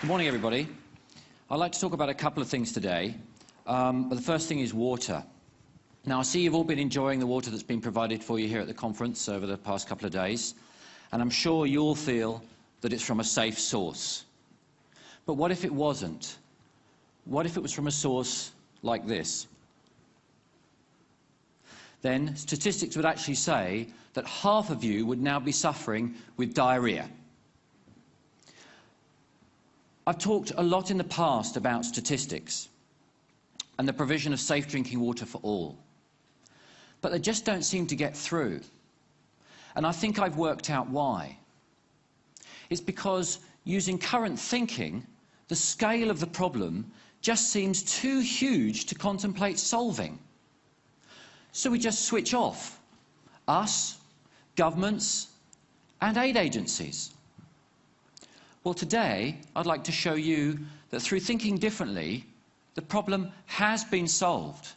Good morning, everybody. I'd like to talk about a couple of things today, but the first thing is water. Now, I see you've all been enjoying the water that's been provided for you here at the conference over the past couple of days, and I'm sure you'll feel that it's from a safe source. But what if it wasn't? What if it was from a source like this? Then statistics would actually say that half of you would now be suffering with diarrhea. I've talked a lot in the past about statistics and the provision of safe drinking water for all, but they just don't seem to get through. And I think I've worked out why. It's because, using current thinking, the scale of the problem just seems too huge to contemplate solving. So we just switch off. Us, governments, and aid agencies. Well, today, I'd like to show you that through thinking differently, the problem has been solved.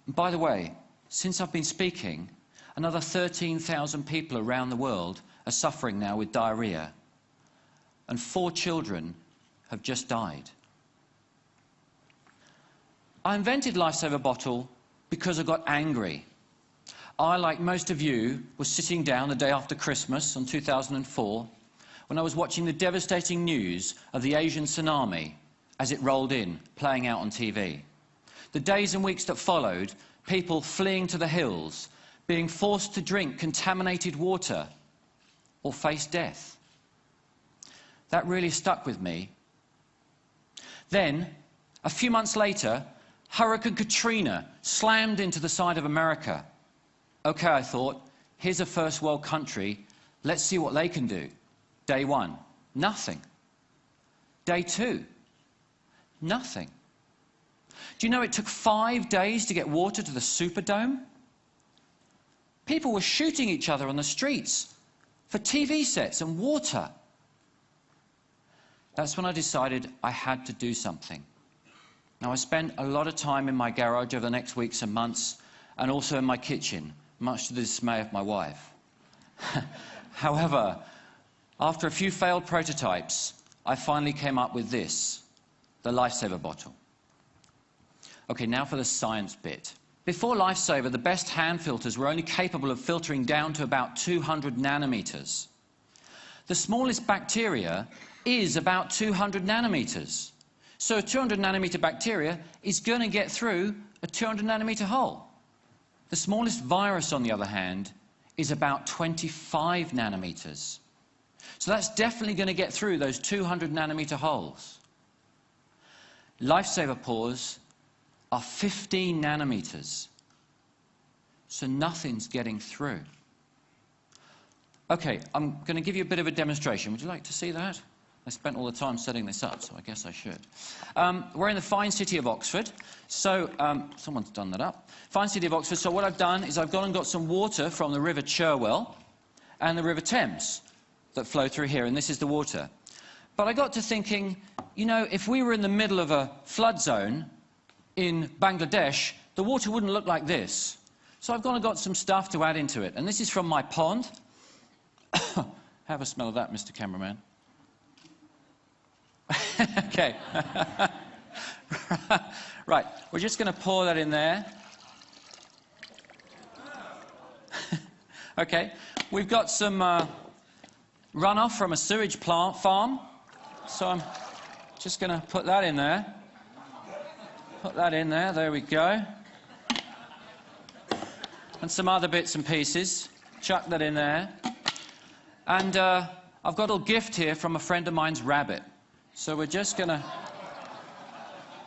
And by the way, since I've been speaking, another 13,000 people around the world are suffering now with diarrhea, and 4 children have just died. I invented Lifesaver Bottle because I got angry. I, like most of you, was sitting down the day after Christmas in 2004 when I was watching the devastating news of the Asian tsunami as it rolled in, playing out on TV. The days and weeks that followed, people fleeing to the hills, being forced to drink contaminated water or face death. That really stuck with me. Then, a few months later, Hurricane Katrina slammed into the side of America. Okay, I thought, here's a first world country, let's see what they can do. Day 1, nothing. Day 2, nothing. Do you know it took 5 days to get water to the Superdome? People were shooting each other on the streets for TV sets and water. That's when I decided I had to do something. Now, I spent a lot of time in my garage over the next weeks and months, and also in my kitchen, much to the dismay of my wife. However, after a few failed prototypes, I finally came up with this, the Lifesaver Bottle. Okay, now for the science bit. Before Lifesaver, the best hand filters were only capable of filtering down to about 200 nanometers. The smallest bacteria is about 200 nanometers. So a 200 nanometer bacteria is going to get through a 200 nanometer hole. The smallest virus, on the other hand, is about 25 nanometers. So that's definitely going to get through those 200 nanometer holes. Lifesaver pores are 15 nanometers. So nothing's getting through. Okay, I'm going to give you a bit of a demonstration. Would you like to see that? I spent all the time setting this up, so I guess I should. We're in the fine city of Oxford. So, someone's done that up. Fine city of Oxford. So what I've done is I've gone and got some water from the River Cherwell and the River Thames that flow through here, and this is the water. But I got to thinking, you know, if we were in the middle of a flood zone in Bangladesh, the water wouldn't look like this. So I've gone and got some stuff to add into it. And this is from my pond. Have a smell of that, Mr. Cameraman. Okay. Right, we're just going to pour that in there. Okay, we've got some runoff from a sewage plant farm, so I'm just going to put that in there. Put that in there, there we go. And some other bits and pieces. Chuck that in there. And I've got a little gift here from a friend of mine's rabbit. So we're just going to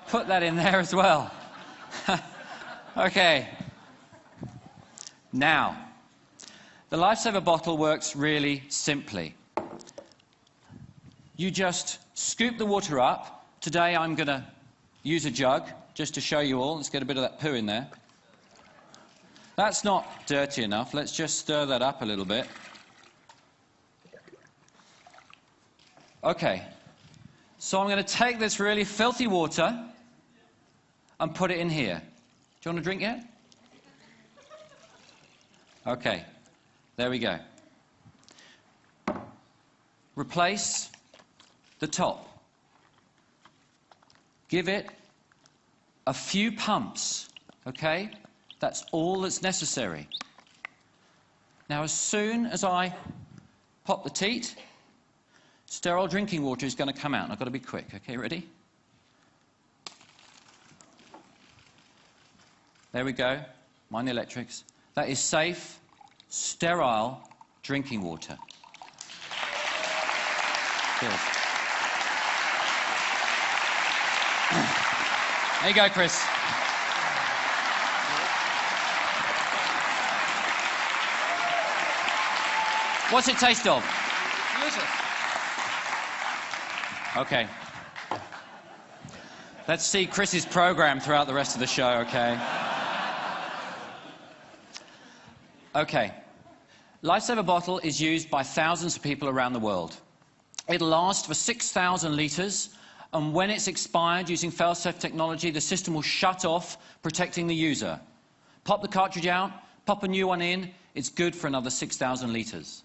put that in there as well. Okay. Now, the Lifesaver Bottle works really simply. You just scoop the water up. Today I'm going to use a jug just to show you all. Let's get a bit of that poo in there. That's not dirty enough. Let's just stir that up a little bit. Okay. So I'm going to take this really filthy water and put it in here. Do you want a drink yet? Okay, there we go. Replace the top. Give it a few pumps, okay? That's all that's necessary. Now, as soon as I pop the teat, sterile drinking water is going to come out. And I've got to be quick. Okay, ready? There we go. Mind the electrics. That is safe, sterile drinking water. Cheers. There you go, Chris. What's it taste of? Delicious. Okay. Let's see Chris's program throughout the rest of the show, okay? Okay. Lifesaver bottle is used by thousands of people around the world. It'll last for 6,000 litres, and when it's expired using fail-safe technology, the system will shut off, protecting the user. Pop the cartridge out, pop a new one in, it's good for another 6,000 litres.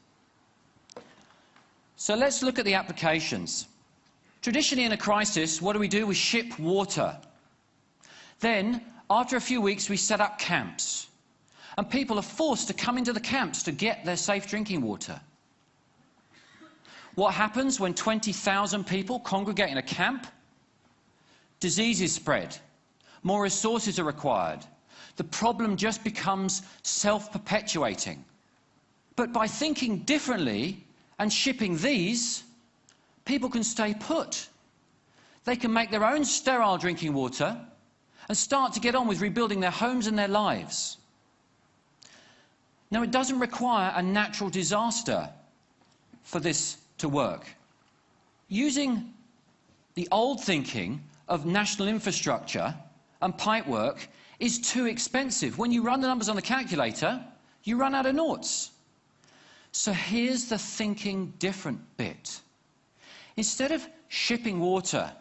So let's look at the applications. Traditionally in a crisis, what do? We ship water. Then, after a few weeks, we set up camps. And people are forced to come into the camps to get their safe drinking water. What happens when 20,000 people congregate in a camp? Diseases spread. More resources are required. The problem just becomes self-perpetuating. But by thinking differently and shipping these, people can stay put. They can make their own sterile drinking water and start to get on with rebuilding their homes and their lives. Now, it doesn't require a natural disaster for this to work. Using the old thinking of national infrastructure and pipework is too expensive. When you run the numbers on the calculator, you run out of noughts. So here's the thinking different bit. Instead of shipping water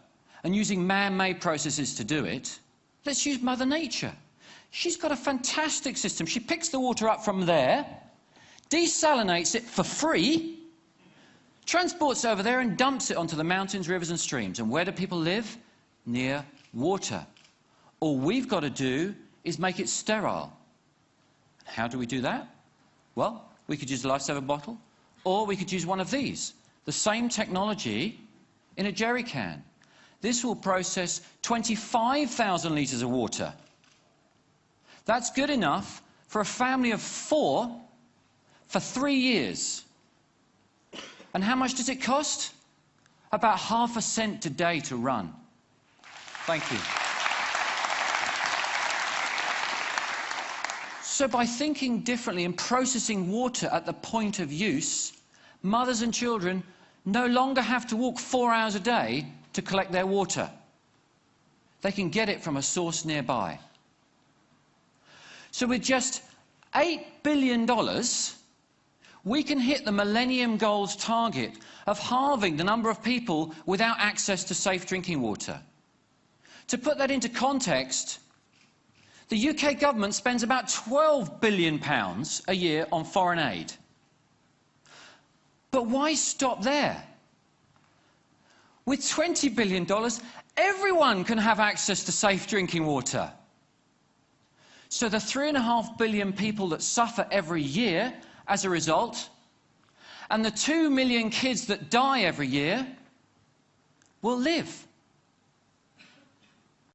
and using man-made processes to do it, let's use Mother Nature. She's got a fantastic system. She picks the water up from there, desalinates it for free, transports it over there and dumps it onto the mountains, rivers and streams. And where do people live? Near water. All we've got to do is make it sterile. How do we do that? Well, we could use a Lifesaver bottle, or we could use one of these. The same technology in a jerry can. This will process 25,000 litres of water. That's good enough for a family of 4 for 3 years. And how much does it cost? About ½ cent a day to run. Thank you. So by thinking differently and processing water at the point of use, mothers and children no longer have to walk 4 hours a day to collect their water. They can get it from a source nearby. So with just $8 billion, we can hit the Millennium Goals target of halving the number of people without access to safe drinking water. To put that into context, the UK government spends about £12 billion a year on foreign aid. But why stop there? With $20 billion, everyone can have access to safe drinking water. So the 3.5 billion people that suffer every year as a result, and the 2 million kids that die every year, will live.